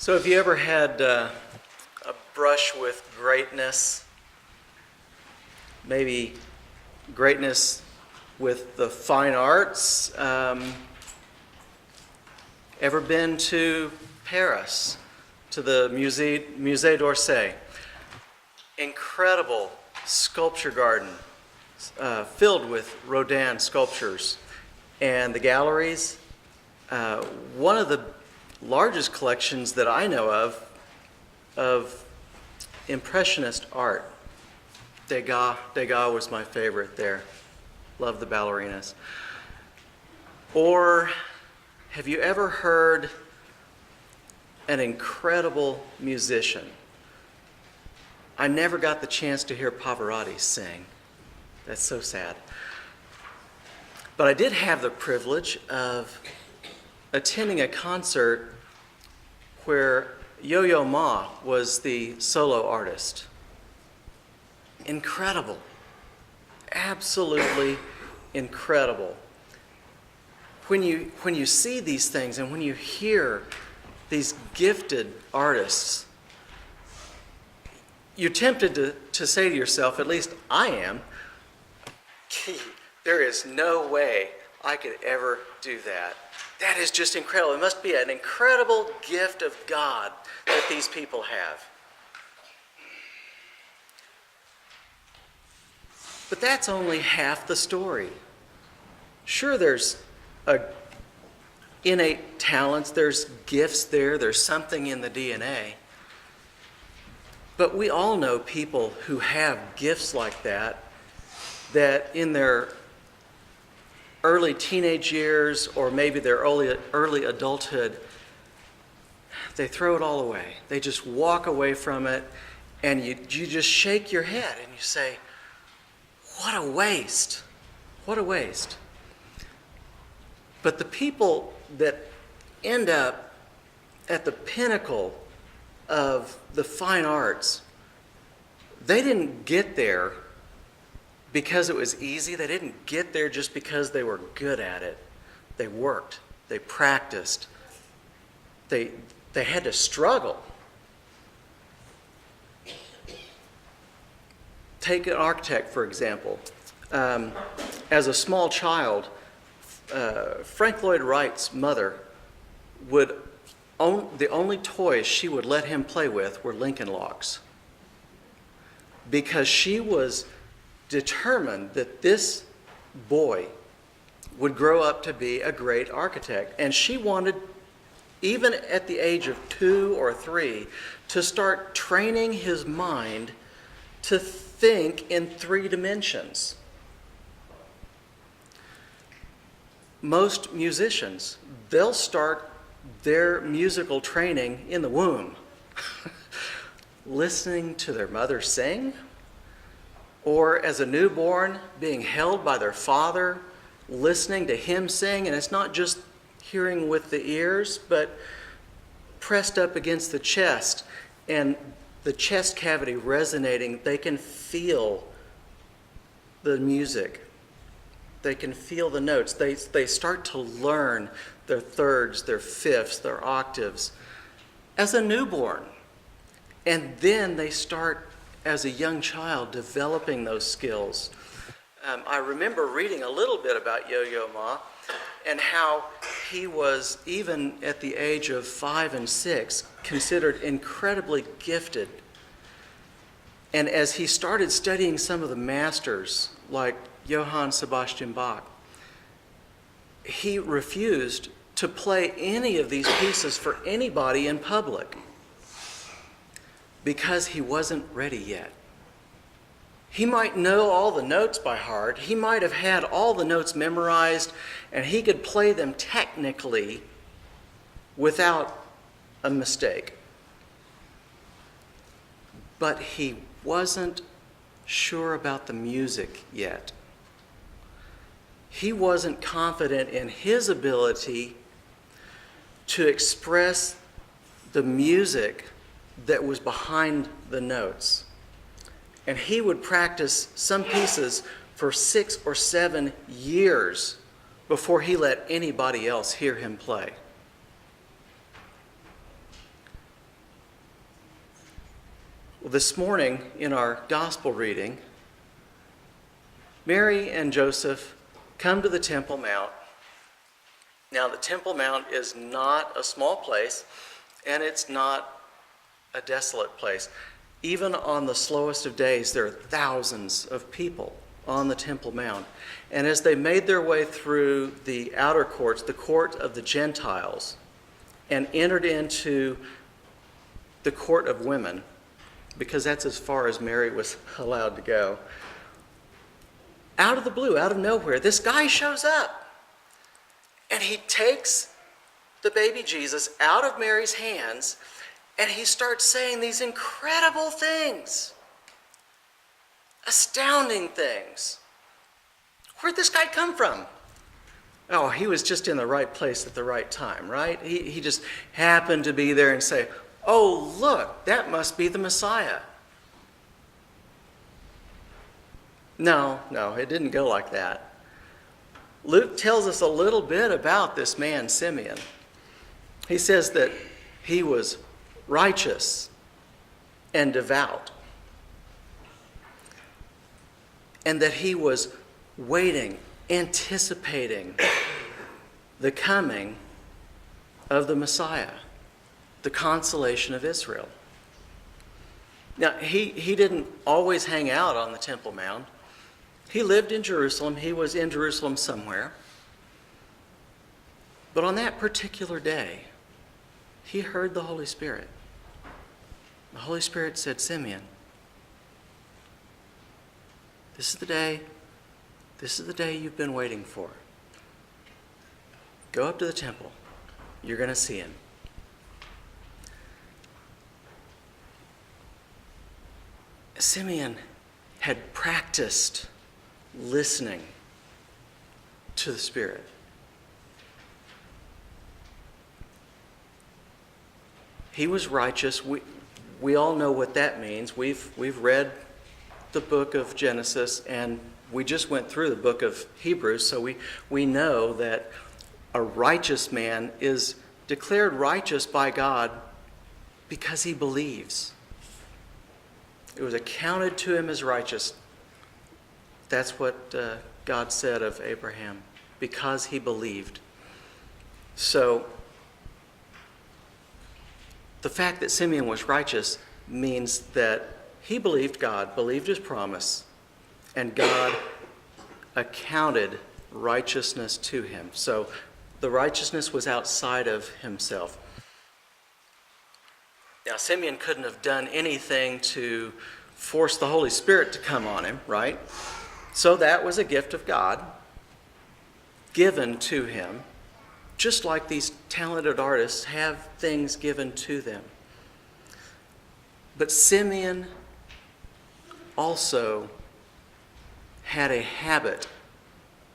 So have you ever had a brush with greatness? Maybe greatness with the fine arts? Ever been to Paris, to the Musée d'Orsay? Incredible sculpture garden filled with Rodin sculptures. And the galleries, one of the largest collections that I know of Impressionist art. Degas was my favorite there. Love the ballerinas. Or have you ever heard an incredible musician? I never got the chance to hear Pavarotti sing. That's so sad. But I did have the privilege of attending a concert where Yo-Yo Ma was the solo artist. Incredible. Absolutely incredible. When you see these things and when you hear these gifted artists, you're tempted to say to yourself, at least I am, there is no way I could ever do that. That is just incredible. It must be an incredible gift of God that these people have. But that's only half the story. Sure, there's innate talents, there's gifts there's something in the DNA. But we all know people who have gifts like that in their early teenage years or maybe their early adulthood, they throw it all away. They just walk away from it, and you just shake your head and you say, what a waste. What a waste. But the people that end up at the pinnacle of the fine arts, they didn't get there because it was easy. They didn't get there just because they were good at it. They worked. They practiced. They had to struggle. Take an architect, for example. As a small child, Frank Lloyd Wright's mother the only toys she would let him play with were Lincoln Logs, because she was determined that this boy would grow up to be a great architect. And she wanted, even at the age of 2 or 3, to start training his mind to think in 3 dimensions. Most musicians, they'll start their musical training in the womb, listening to their mother sing, or as a newborn, being held by their father, listening to him sing. And it's not just hearing with the ears, but pressed up against the chest and the chest cavity resonating. They can feel the music. They can feel the notes. They start to learn their thirds, their fifths, their octaves as a newborn. And then they start, as a young child, developing those skills. I remember reading a little bit about Yo-Yo Ma and how he was, even at the age of 5 and 6, considered incredibly gifted. And as he started studying some of the masters, like Johann Sebastian Bach, he refused to play any of these pieces for anybody in public because he wasn't ready yet. He might know all the notes by heart. He might have had all the notes memorized, and he could play them technically without a mistake. But he wasn't sure about the music yet. He wasn't confident in his ability to express the music that was behind the notes. And he would practice some pieces for 6 or 7 years before he let anybody else hear him play. Well, this morning in our gospel reading, Mary and Joseph come to the Temple Mount. Now, the Temple Mount is not a small place, and it's not a desolate place. Even on the slowest of days, there are thousands of people on the Temple Mount. And as they made their way through the outer courts, the court of the Gentiles, and entered into the court of women, because that's as far as Mary was allowed to go, out of the blue, out of nowhere, this guy shows up. And he takes the baby Jesus out of Mary's hands, and he starts saying these incredible things, astounding things. Where'd this guy come from? Oh, he was just in the right place at the right time, right? He just happened to be there and say, oh, look, that must be the Messiah. No, it didn't go like that. Luke tells us a little bit about this man, Simeon. He says that he was righteous and devout, and that he was waiting, anticipating the coming of the Messiah, the consolation of Israel. Now, he didn't always hang out on the Temple Mount. He lived in Jerusalem. He was in Jerusalem somewhere. But on that particular day, he heard the Holy Spirit. The Holy Spirit said, Simeon, this is the day you've been waiting for. Go up to the temple. You're going to see him. Simeon had practiced listening to the Spirit. He was righteous. We all know what that means. We've read the book of Genesis, and we just went through the book of Hebrews, so we know that a righteous man is declared righteous by God because he believes. It was accounted to him as righteous. That's what God said of Abraham, because he believed. So, the fact that Simeon was righteous means that he believed God, believed his promise, and God accounted righteousness to him. So, the righteousness was outside of himself. Now, Simeon couldn't have done anything to force the Holy Spirit to come on him, right? So that was a gift of God given to him, just like these talented artists have things given to them. But Simeon also had a habit.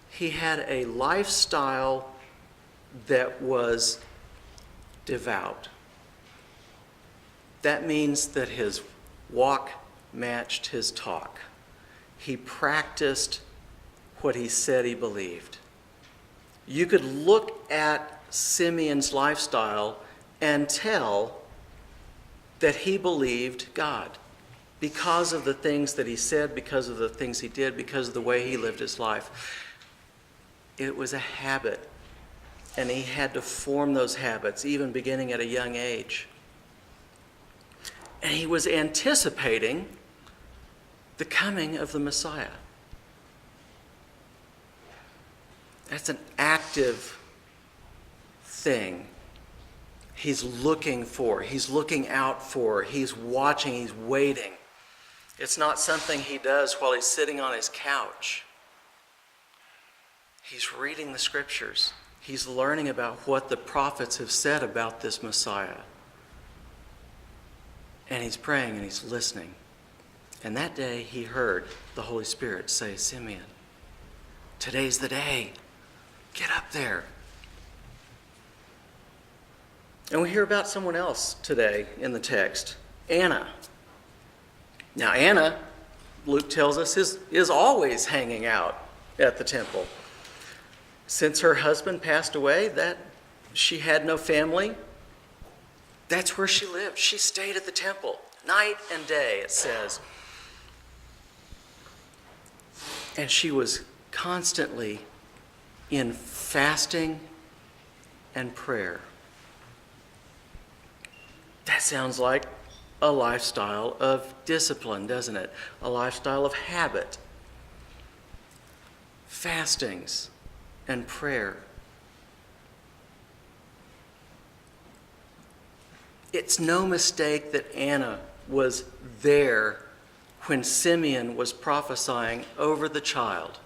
He had a lifestyle that was devout. That means that his walk matched his talk. He practiced what he said he believed. You could look at Simeon's lifestyle and tell that he believed God because of the things that he said, because of the things he did, because of the way he lived his life. It was a habit, and he had to form those habits, even beginning at a young age. And he was anticipating the coming of the Messiah. That's an active thing. He's looking for, he's looking out for, he's watching, he's waiting. It's not something he does while he's sitting on his couch. He's reading the scriptures. He's learning about what the prophets have said about this Messiah. And he's praying and he's listening. And that day he heard the Holy Spirit say, Simeon, today's the day. Get up there. And we hear about someone else today in the text, Anna. Now Anna, Luke tells us, is always hanging out at the temple. Since her husband passed away, that she had no family, that's where she lived. She stayed at the temple Night and day, it says. And she was constantly in fasting and prayer. That sounds like a lifestyle of discipline, doesn't it? A lifestyle of habit. Fastings and prayer. It's no mistake that Anna was there when Simeon was prophesying over the child.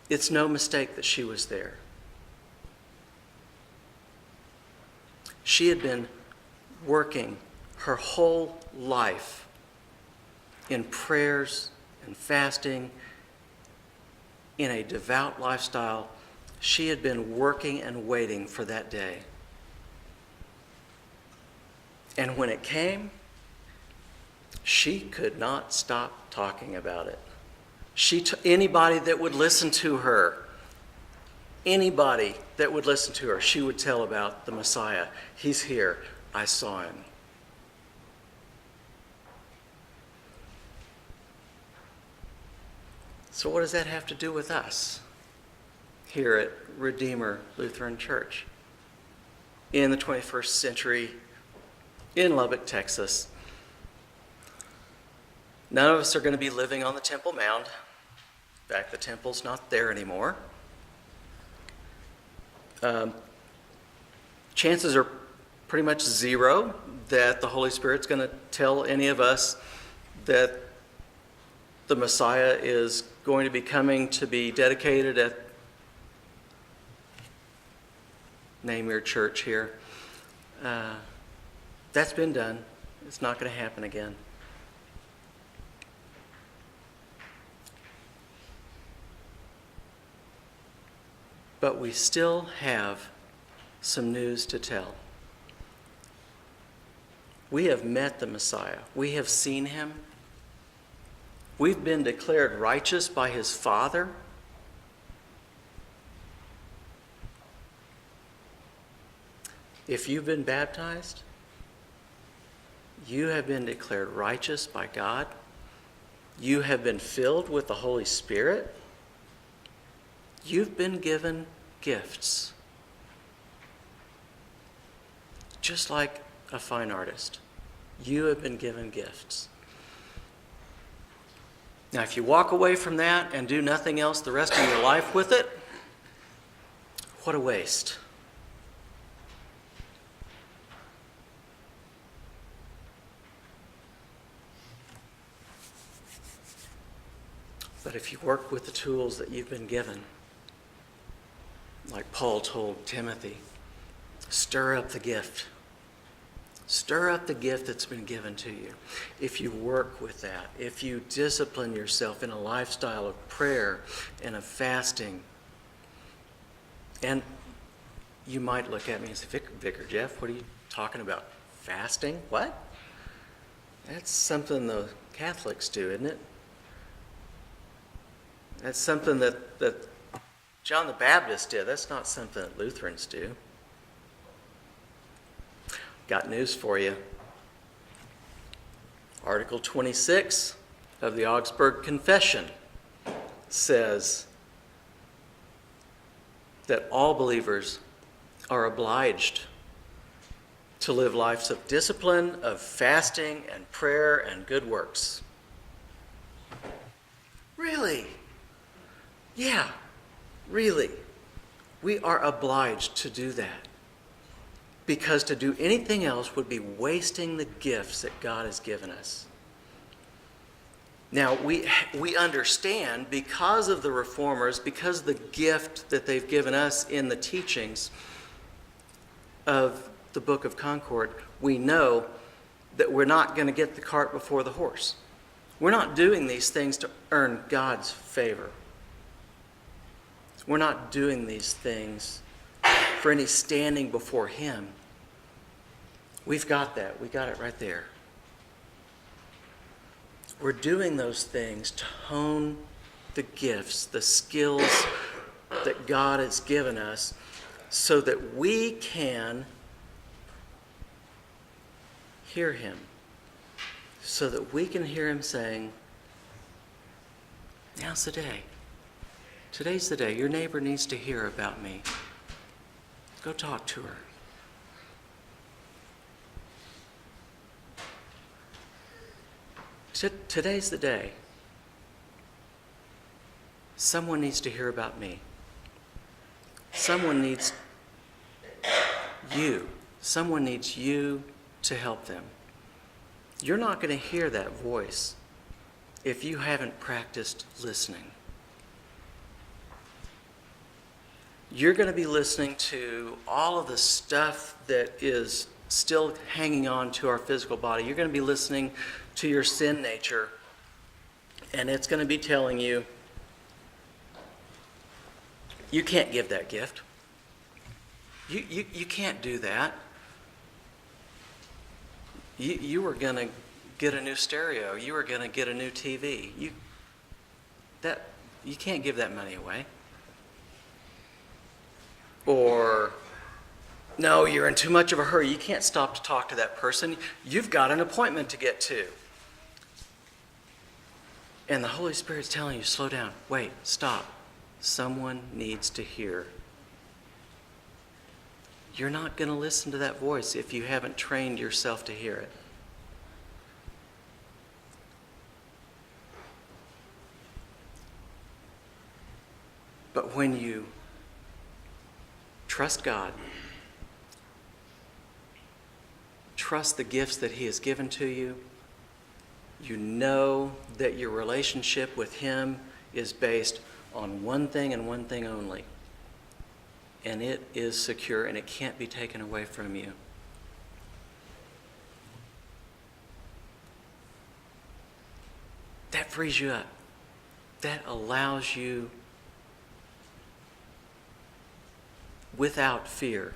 It's no mistake that she was there. She had been working her whole life in prayers and fasting, in a devout lifestyle. She had been working and waiting for that day. And when it came, she could not stop talking about it. Anybody that would listen to her, she would tell about the Messiah. He's here. I saw him. So what does that have to do with us here at Redeemer Lutheran Church in the 21st century in Lubbock, Texas? None of us are going to be living on the Temple Mount. In fact, the temple's not there anymore. Chances are pretty much zero that the Holy Spirit's going to tell any of us that the Messiah is going to be coming to be dedicated at, name your church here. That's been done. It's not going to happen again. But we still have some news to tell. We have met the Messiah. We have seen him. We've been declared righteous by his Father. If you've been baptized, you have been declared righteous by God. You have been filled with the Holy Spirit. You've been given gifts. Just like a fine artist, you have been given gifts. Now, if you walk away from that and do nothing else the rest of your life with it, what a waste. But if you work with the tools that you've been given, like Paul told Timothy, stir up the gift. Stir up the gift that's been given to you. If you work with that, if you discipline yourself in a lifestyle of prayer and of fasting, and you might look at me and say, Vicar Jeff, what are you talking about? Fasting? What? That's something the Catholics do, isn't it? That's something that John the Baptist did. That's not something that Lutherans do. Got news for you. Article 26 of the Augsburg Confession says that all believers are obliged to live lives of discipline, of fasting and prayer and good works. Really? Yeah, really. We are obliged to do that. Because to do anything else would be wasting the gifts that God has given us. Now, we understand, because of the Reformers, because of the gift that they've given us in the teachings of the Book of Concord, we know that we're not going to get the cart before the horse. We're not doing these things to earn God's favor. We're not doing these things for any standing before him. We've got that. We got it right there. We're doing those things to hone the gifts, the skills that God has given us, so that we can hear him so that we can hear him saying, now's the day. Today's the day. Your neighbor needs to hear about me. Go talk to her. Today's the day. Someone needs to hear about me. Someone needs you. Someone needs you to help them. You're not going to hear that voice if you haven't practiced listening. You're going to be listening to all of the stuff that is still hanging on to our physical body. You're going to be listening to your sin nature, and it's going to be telling you, you can't give that gift. You can't do that. You were going to get a new stereo. You were going to get a new TV. You can't give that money away. Or, no, you're in too much of a hurry. You can't stop to talk to that person. You've got an appointment to get to. And the Holy Spirit's telling you, slow down. Wait, stop. Someone needs to hear. You're not going to listen to that voice if you haven't trained yourself to hear it. But when you trust God, trust the gifts that He has given to you, you know that your relationship with Him is based on one thing and one thing only. And it is secure and it can't be taken away from you. That frees you up. That allows you, without fear,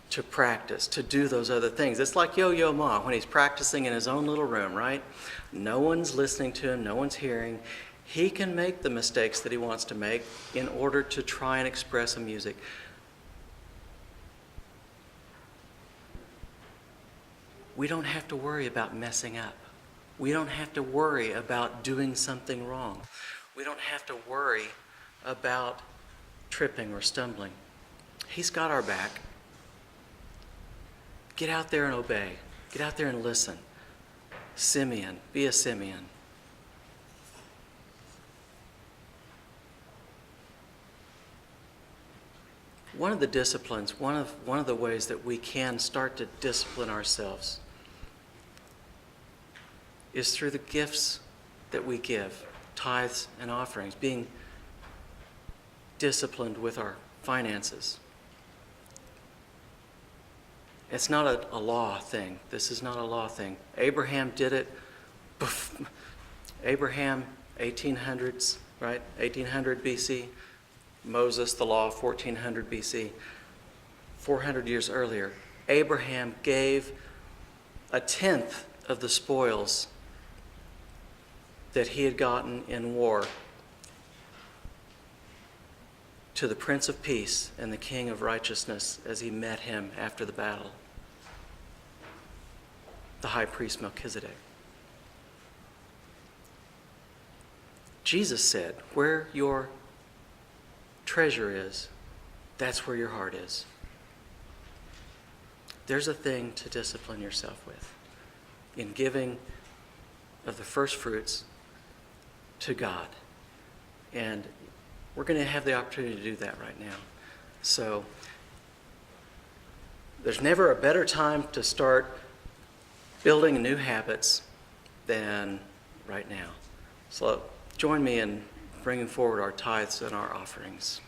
to practice, to do those other things. It's like Yo-Yo Ma when he's practicing in his own little room, right? No one's listening to him, no one's hearing. He can make the mistakes that he wants to make in order to try and express a music. We don't have to worry about messing up. We don't have to worry about doing something wrong. We don't have to worry about tripping or stumbling. He's got our back. Get out there and obey. Get out there and listen. Simeon, be a Simeon. One of the disciplines, one of the ways that we can start to discipline ourselves is through the gifts that we give, tithes and offerings, being disciplined with our finances. It's not a law thing. This is not a law thing. Abraham did it. Abraham, 1800s, right? 1800 BC. Moses, the law, 1400 BC. 400 years earlier, Abraham gave a tenth of the spoils that he had gotten in war to the Prince of Peace and the King of Righteousness as he met him after the battle, the high priest Melchizedek. Jesus said, where your treasure is, that's where your heart is. There's a thing to discipline yourself with in giving of the first fruits to God. And we're going to have the opportunity to do that right now. So there's never a better time to start building new habits than right now. So join me in bringing forward our tithes and our offerings.